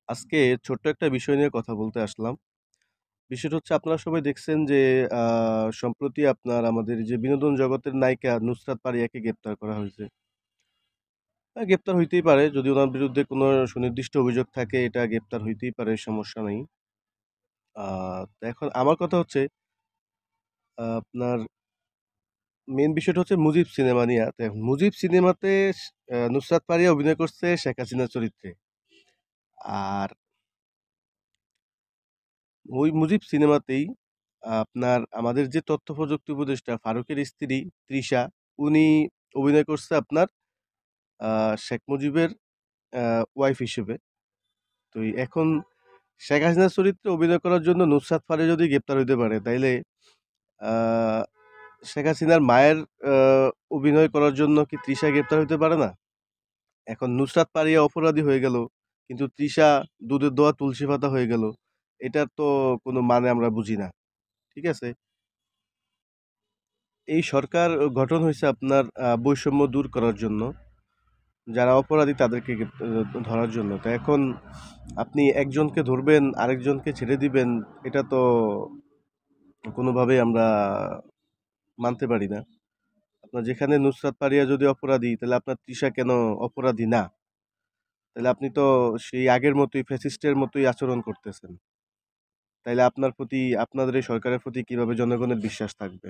আজকে ছোট্ট একটা বিষয় নিয়ে কথা বলতে আসলাম। বিষয়টা হচ্ছে আপনারা সবাই দেখছেন যে আ সম্প্রতি আপনার আমাদের যে বিনোদন জগতের নায়িকা নুসরাত ফারিয়াকে গ্রেপ্তার করা হয়েছে। গ্রেপ্তার হইতেই পারে যদি উনার বিরুদ্ধে কোনো সুনির্দিষ্ট অভিযোগ থাকে এটা গ্রেপ্তার হইতেই পারে সমস্যা নাই। আ তো এখন আমার কথা হচ্ছে আপনার মেইন বিষয়টা হচ্ছে 'মুজিব' সিনেমা নিয়া। তো এখন 'মুজিব' সিনেমাতে নুসরাত ফারিয়া অভিনয় করছে শেখ হাসিনার চরিত্রে। আর ওই 'মুজিব' সিনেমাতেই আপনার আমাদের যে তথ্য প্রযুক্তি উপদেষ্টা ফারুকের স্ত্রী তৃষা, উনি অভিনয় করছে আপনার আ শেখ মুজিবের আ ওয়াইফ হিসেবে। তো এখন শেখ হাসিনার চরিত্রে অভিনয় করার জন্য নুসরাত ফারিয়া যদি গ্রেপ্তার হইতে পারে, তাইলে আ শেখ হাসিনার মায়ের আ অভিনয় করার জন্য কি তৃষা গ্রেপ্তার হইতে পারে না? এখন নুসরাত ফারিয়া অপরাধী হয়ে গেল, কিন্তু তৃষা দুধের দোয়া তুলসী পাতা হয়ে গেল। এটার তো কোনো মানে আমরা বুঝি না। ঠিক আছে? এই সরকার গঠন হইছে আপনার বৈষম্য দূর করার জন্য। যারা অপরাধী তাদেরকে ধরার জন্য। তো এখন আপনি একজনকে ধরবেন, আরেকজনকে ছেড়ে দিবেন, এটা তো কোনোভাবেই আমরা মানতে পারি না। আপনার যেখানে নুসরাত ফারিয়া যদি অপরাধী, তাহলে আপনার তৃষা কেন অপরাধী না? তাহলে আপনি তো সেই আগের মতোই ফ্যাসিস্টের মতোই আচরণ করতেছেন। তাইলে আপনার প্রতি আপনাদের এই সরকারের প্রতি কিভাবে জনগণের বিশ্বাস থাকবে?